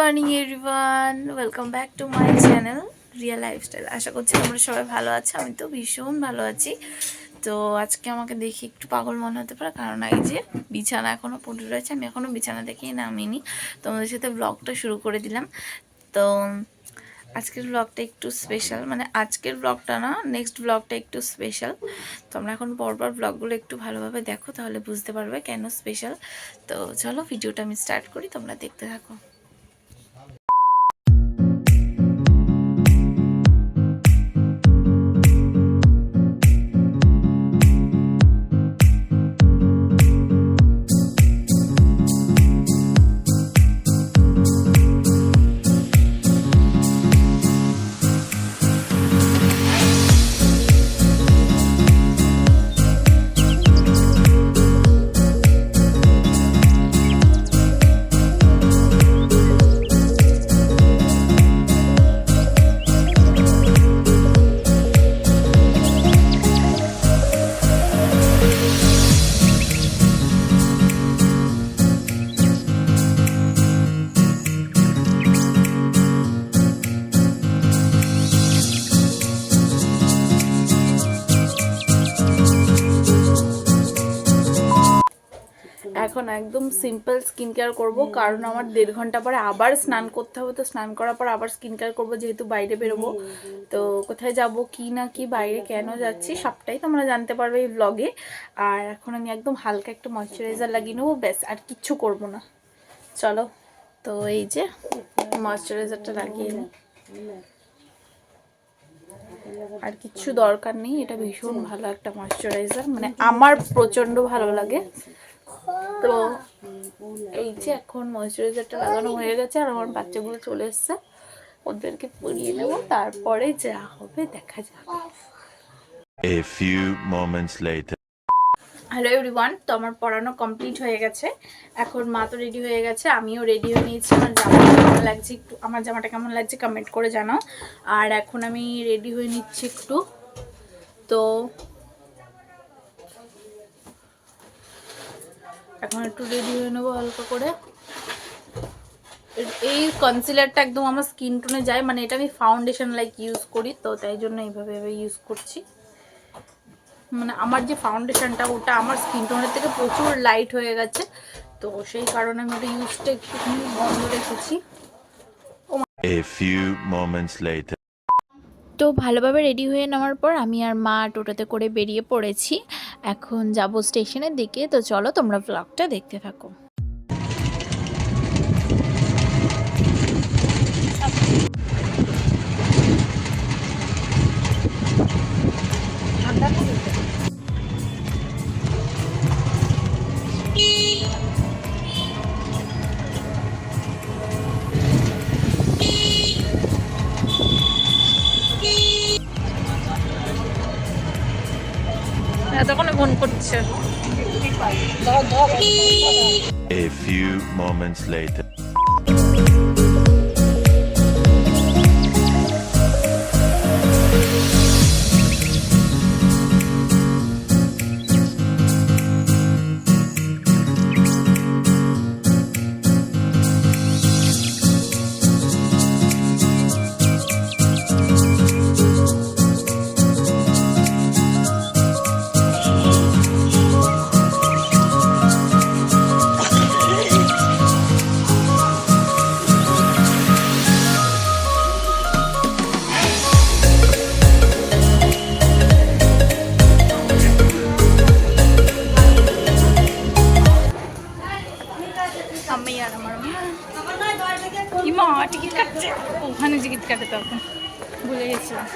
Morning everyone, welcome back to my channel Riya lifestyle. আশা করছি তোমরা সবাই ভালো আছো। আমি তো ভীষণ ভালো আছি। তো আজকে আমাকে দেখি একটু পাগল মনে হতে পারে, কারণ এই যে বিছানা এখনও পড়ে রয়েছে, আমি এখনও বিছানা থেকেই নামিনি। তোমাদের সাথে ব্লগটা শুরু করে দিলাম। তো আজকের ব্লগটা একটু স্পেশাল, মানে আজকের ব্লগটা না, নেক্সট ব্লগটা একটু স্পেশাল। তোমরা এখন পরপর ব্লগগুলো একটু ভালোভাবে দেখো, তাহলে বুঝতে পারবে কেন স্পেশাল। তো চলো ভিডিওটা আমি স্টার্ট করি, তোমরা দেখতে থাকো। এখন একদম সিম্পল স্কিন কেয়ার করবো, কারণ আমার 1.5 ঘন্টা পরে আবার স্নান করতে হবে। তো স্নান করার পর আবার স্কিন কেয়ার করবো, যেহেতু বাইরে বেরোবো। তো কোথায় যাব কি না কি, বাইরে কেন যাচ্ছি, সবটাই তোমরা জানতে পারবে এই ব্লগে। আর এখন আমি একদম হালকা একটা ময়শ্চারাইজার লাগিয়ে নেবো, ব্যাস, আর কিচ্ছু করবো না। চলো, তো এই যে ময়শ্চারাইজারটা লাগিয়ে নিই, আর কিচ্ছু দরকার নেই। এটা ভীষণ ভালো একটা ময়শ্চারাইজার, মানে আমার প্রচণ্ড ভালো লাগে। তো এই যে এখন ময়শ্চারাইজারটা লাগানো হয়ে গেছে, আর আমার বাচ্চাগুলো চলে এসছে, ওদেরকে পরিয়ে নেব, তারপরে যা হবে দেখা যাবে। A few moments later. Hello everyone, তো আমার পড়ানো কমপ্লিট হয়ে গেছে। এখন মা তো রেডি হয়ে গেছে, আমিও রেডি হয়ে নিয়েছি। আমার জামাটা কেমন লাগছে, একটু আমার জামাটা কেমন লাগছে কমেন্ট করে জানাও। আর এখন আমি রেডি হয়ে নিচ্ছি একটু। তো এখন একটু রেডি হয়ে নেবো হালকা করে। এই কনসিলারটা একদম আমার স্কিন টোনে যায়, মানে এটা আমি ফাউন্ডেশন লাইক ইউজ করি, তো তাই জন্য এইভাবে ইউজ করছি। মানে আমার যে ফাউন্ডেশনটা, ওটা আমার স্কিন টোনের থেকে প্রচুর লাইট হয়ে গেছে, তো সেই কারণে আমি ওটা ইউজটা একটুখানি বন্ধ রেখেছি। A few moments later. তো ভালোভাবে রেডি হয়ে নেওয়ার পর আমি আর মা টোটোতে করে বেরিয়ে পড়েছি। এখন যাব স্টেশনের দিকে। তো চলো তোমরা ব্লগটা দেখতে থাকো। এতক্ষণে ফোন করছে। A few moments later. আমি আর আমার মা টিকিট কাটছে, ওখানে টিকিট কাটে, তখন ভুলে গেছিলাম।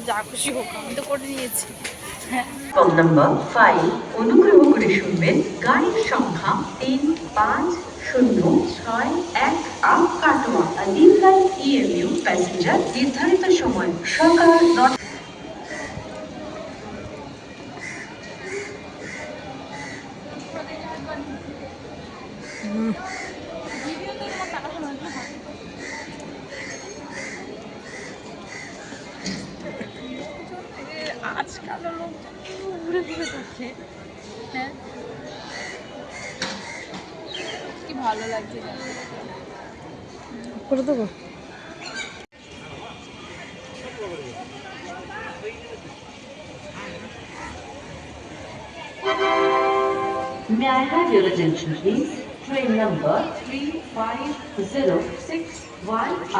যা খুশি হোক, আমি তো করে নিয়েছি। ফোন নাম্বার 5 অনুগ্রহ করে শুনবেন গাড়ির সংখ্যা 350618 কাটোয়া দিনগাঁও EMU প্যাসেঞ্জার নির্ধারিত সময় সকাল 9। আজকাল লোক ঘুরে ঘুরে যাচ্ছে, হ্যাঁ কি ভালো লাগছে করে দেবো। May I have your attention, please? Train number 3506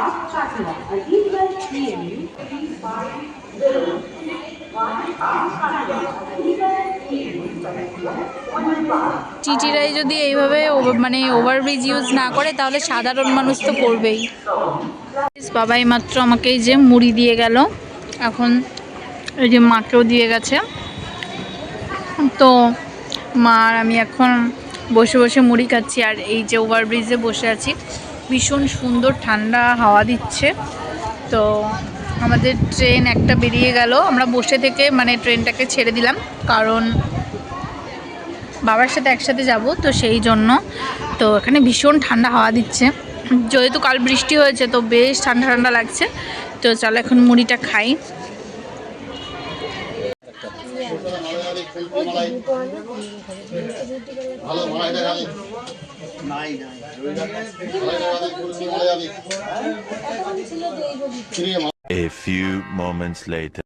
up Patna. Arrival TMU 3506 up Patna. Arrival TMU টিটিরাই যদি এইভাবে মানে ওভারব্রিজ ইউজ না করে তাহলে সাধারণ মানুষ তো করবেই। বাবাই মাত্র আমাকে এই যে মুড়ি দিয়ে গেল, এখন এই যে মাকেও দিয়ে গেছে। তো মা আর আমি এখন বসে বসে মুড়ি খাচ্ছি আর এই যে ওভারব্রিজে বসে আছি। ভীষণ সুন্দর ঠান্ডা হাওয়া দিচ্ছে। তো আমাদের ট্রেন একটা বেরিয়ে গেল, আমরা বসে থেকে মানে ট্রেনটাকে ছেড়ে দিলাম, কারণ বাবার সাথে একসাথে যাব তো সেই জন্য। তো এখানে ভীষণ ঠান্ডা হাওয়া দিচ্ছে, যেহেতু কাল বৃষ্টি হয়েছে তো বেশ ঠান্ডা ঠান্ডা লাগছে। তো চলো এখন মুড়িটা খাই। A few moments later.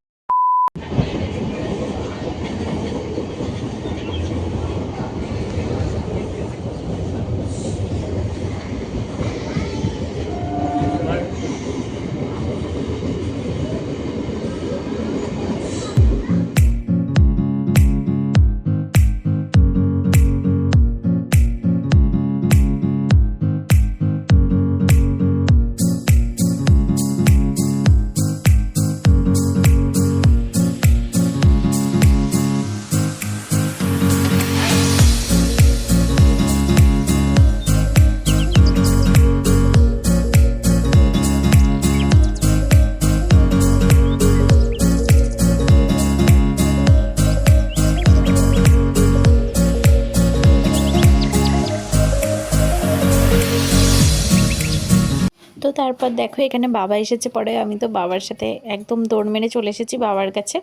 তো তারপর দেখো এখানে বাবা এসেছে, পরে আমি তো বাবার সাথে একদম দৌড় মেরে চলে এসেছি বাবার কাছে।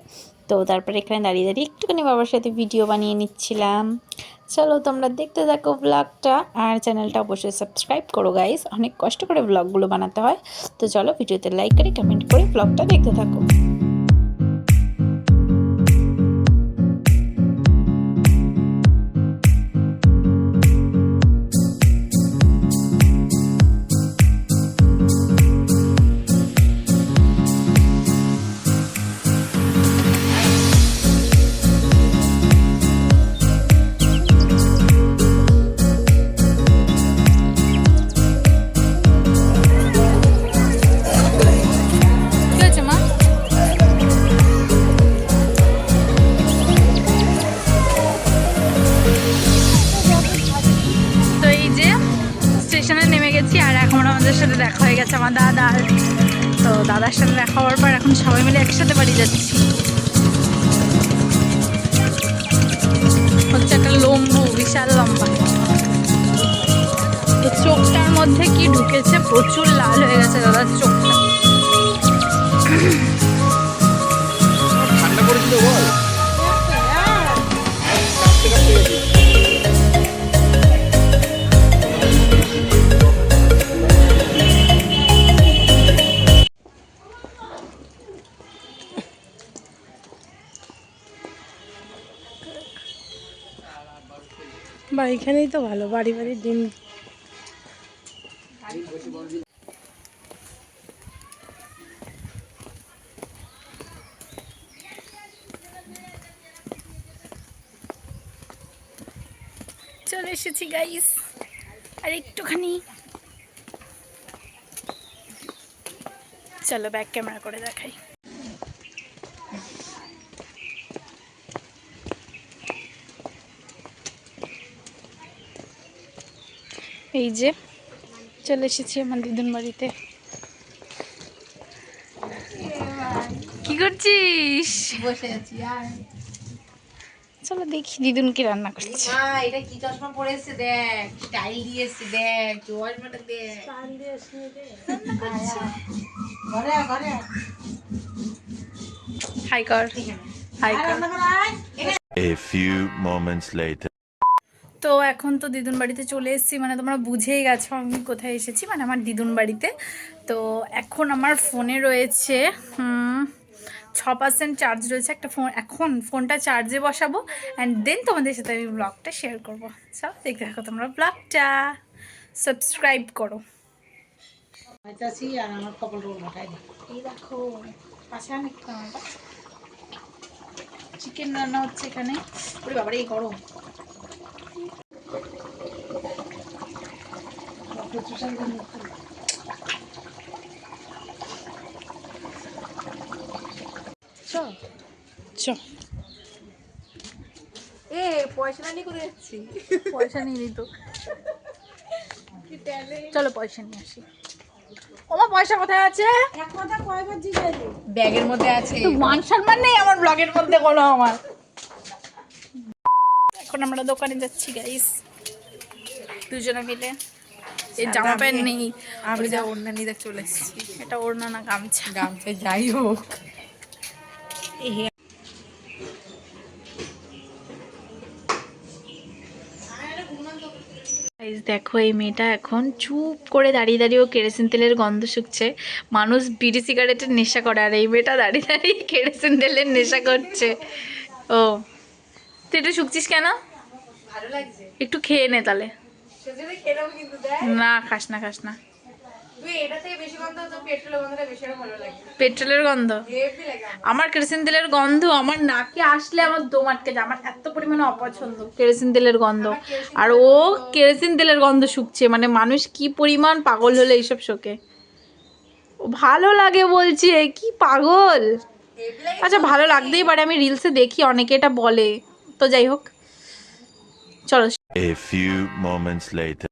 তো তারপর এখানে দাঁড়িয়ে দাঁড়িয়ে একটুখানি বাবার সাথে ভিডিও বানিয়ে নিচ্ছিলাম। চলো তোমরা দেখতে থাকো ব্লগটা, আর চ্যানেলটা অবশ্যই সাবস্ক্রাইব করো গাইস, অনেক কষ্ট করে ব্লগগুলো বানাতে হয়। তো চলো ভিডিওতে লাইক করে কমেন্ট করে ব্লগটা দেখতে থাকো। সাথে দেখা হয়ে গেছে আমার দাদার। তো দাদার সাথে দেখা হওয়ার পর এখন সবাই মিলে একসাথে বাড়ি যাচ্ছি। হচ্ছে একটা লম্বু, বিশাল লম্বা। তো চোখটার মধ্যে কি ঢুকেছে, প্রচুর লাল হয়ে গেছে দাদার চোখটা। ঠান্ডা পড়েছিল বল। বা এখানেই তো ভালো, বাড়ি বাড়ি ডিম। চলে এসেছি গাইস, আর একটুখানি চলো ব্যাক ক্যামেরা করে দেখাই। এই যে চলে এসেছি আমার দিদুন বাড়িতে। কি করছিস? বসে আছি। আর চলো দেখি দিদুন কি রান্না করছে। মা এটা কি চশমা পরেছে দেখ, স্টাইল দিয়েছে দেখ, চশমাটা দেখ। ঘরে আয়, ঘরে আয়। হাই কর, হাই কর। A few moments later. তো এখন তো দিদুন বাড়িতে চলে এসেছি, মানে তোমরা বুঝেই গেছো আমি কোথায় এসেছি, মানে আমার দিদুন বাড়িতে। তো এখন আমার ফোনে রয়েছে 6% চার্জ রয়েছে, একটা ফোন, এখন ফোনটা চার্জে বসাবো অ্যান্ড দেন তোমাদের সাথে আমি ব্লগটা শেয়ার করবো। চলো দেখতে থাকো তোমরা ব্লগটা, সাবস্ক্রাইব করো। খাইতাছি আর আমার কপাল রোল মাখাই দে। এই দেখো পাশে অনেক চিকেন রান্না হচ্ছে এখানে। ওরে বাবারে এই গরম। চ এ পয়সা না নিয়ে কোথায় যাচ্ছি? পয়সা নিয়ে দিত, চলো পয়সা নিয়ে আসি। ওমা পয়সা কোথায় আছে? এক কথা কয়বার জিজ্ঞাসা? ব্যাগের মধ্যে আছে। মান সম্মান নেই আমার ব্লগের মধ্যে কোনো আমার। এখন আমরা দোকানে যাচ্ছি গাইস, দুজনে মিলে। এই জামা প্যান্ট নেই, আমি যা ওড়না নিয়ে চলে এসেছি। এটা ওড়না না গামছা। গামছা যাই হোক। গাইস দেখো এই মেয়েটা এখন চুপ করে দাঁড়িয়ে দাঁড়িয়ে ও কেরোসিন তেলের গন্ধ শুকছে। মানুষ বিড়ি সিগারেটের নেশা করে আর এই মেয়েটা দাঁড়িয়ে দাঁড়িয়ে কেরোসিন তেলের নেশা করছে। ও তুই একটু শুকছিস কেন? ভালো লাগছে। একটু খেয়ে নে তাহলে। সেজন্য খেলাম কিন্তু দেখ। না খাস না, খাস না। তুই এটা থেকে বেশি গন্ধ তো পেট্রোলের গন্ধটা বেশি আরো ভালো লাগে। পেট্রোলের গন্ধ, হেভি লাগে আমার। আমার কেরোসিন তেলের গন্ধ আমার নাকে আসলে আমার দম আটকে যায়, আমার এত পরিমাণে অপছন্দ কেরোসিন তেলের গন্ধ। আর ও কেরোসিন তেলের গন্ধ শুকছে, মানে মানুষ কি পরিমাণ পাগল হলে এইসব শোকে। ও ভালো লাগে বলছে, কি পাগল। হেভি লাগে। আচ্ছা ভালো লাগতেই পারে, আমি রিলসে দেখি অনেকে এটা বলে, তো যাই হোক চলো। A few moments later.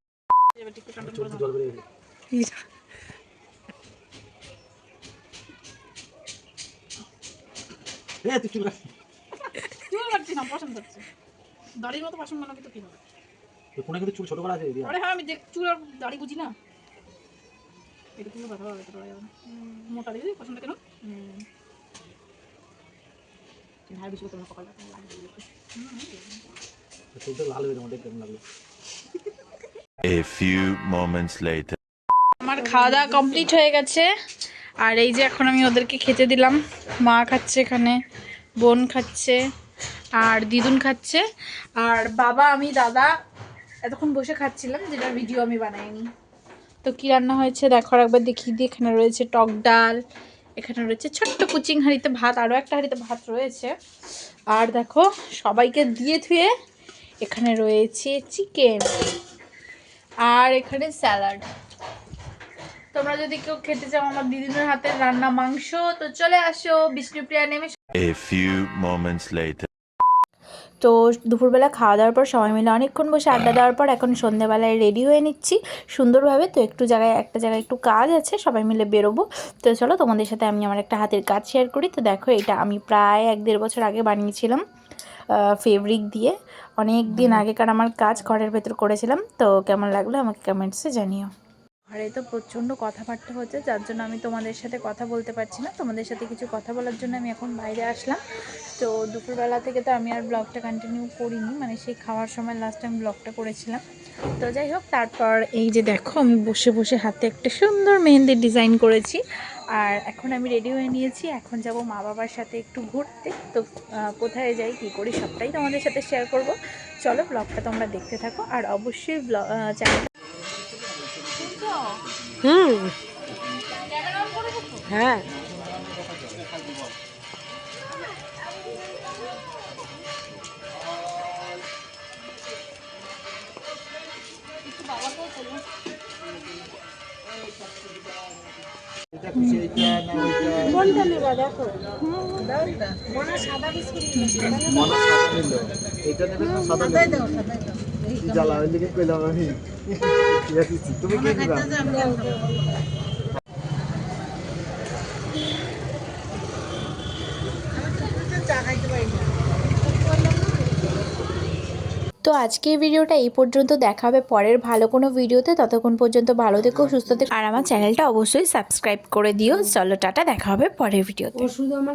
দাড়ির মতো বাসন বানাবি তো কি হবে? কোনে কিন্তু চুল ছোট করা আছে এরিয়া। আরে হ্যাঁ আমি চুল আর দাড়ি বুঝি না, এটা কিন্তু কথা হবে, এটা মোটা দিদি পছন্দ কেন? ভাই বেশি তোমার কপালটা লাগে। চুলটা লাল হয়ে গেছে, কেমন লাগলো? A few moments later. আমার খাওয়া দাওয়া কমপ্লিট হয়ে গেছে, আর এই যে এখন আমি ওদেরকে খেতে দিলাম। মা খাচ্ছে এখানে, বোন খাচ্ছে, আর দিদুন খাচ্ছে, আর বাবা আমি দাদা এতক্ষণ বসে খাচ্ছিলাম, যেটা ভিডিও আমি বানাইনি। তো কি রান্না হয়েছে দেখো একবার দেখিয়ে দিই। এখানে রয়েছে টক ডাল, এখানে রয়েছে ছোট্ট কুচিং হাঁড়িতে ভাত, আরও একটা হাঁড়িতে ভাত রয়েছে, আর দেখো সবাইকে দিয়ে ধুয়ে এখানে রয়েছে চিকেন, আর এখানে স্যালাড। তোমরা যদি কেউ খেতে চাও আমার দিদিদের হাতের রান্না মাংস, তো চলে আসো বিষ্ণুপ্রিয়া নেমে। A few moments later. তো দুপুরবেলা খাওয়া দাওয়ার পর সবাই মিলে অনেকক্ষণ বসে আড্ডা দেওয়ার পর এখন সন্ধ্যেবেলায় রেডি হয়ে নিচ্ছি সুন্দরভাবে। তো একটা জায়গায় একটু কাজ আছে, সবাই মিলে বেরোবো। তো চলো তোমাদের সাথে আমি আমার একটা হাতের কাজ শেয়ার করি। তো দেখো এটা আমি প্রায় 1-1.5 বছর আগে বানিয়েছিলাম ফেব্রিক দিয়ে, অনেক দিন আগেকার আমার কাজ ঘরের ভেতর করেছিলাম। তো কেমন লাগলো আমাকে কমেন্টসে জানিও। ঘরে তো প্রচণ্ড কথাবার্তা হচ্ছে, যার জন্য আমি তোমাদের সাথে কথা বলতে পারছি না। তোমাদের সাথে কিছু কথা বলার জন্য আমি এখন বাইরে আসলাম। তো দুপুরবেলা থেকে তো আমি আর ব্লগটা কন্টিনিউ করিনি, মানে সেই খাওয়ার সময় লাস্ট আমি ব্লগটা করেছিলাম। তো যাই হোক, তারপর এই যে দেখো আমি বসে বসে হাতে একটা সুন্দর মেহেন্দির ডিজাইন করেছি, আর এখন আমি রেডি হয়ে নিয়েছি। এখন যাব মা বাবার সাথে একটু ঘুরতে। তো কোথায় যাই কী করি সবটাই তোমাদের সাথে শেয়ার করব। চলো ব্লগটা তোমরা দেখতে থাকো, আর অবশ্যই চ্যানেল হ্যাঁ কোনটা নেবা দেখো। সাদা বিস্কুট এটা নেবে না সাদা নেবে? কি জ্বালা ওই দিকে কইলাম আমি। ঠিক আছে তুমি কি দিবা? চা খাইতে পারি না। তো আজকে এই ভিডিওটা এই পর্যন্ত, দেখা হবে পরের ভালো কোনো ভিডিওতে। ততক্ষণ পর্যন্ত ভালো থেকো, সুস্থ থেকো, আর আমার চ্যানেলটা অবশ্যই সাবস্ক্রাইব করে দিও। চলো টাটা, দেখা হবে পরের ভিডিওতে। ওষুধ আমার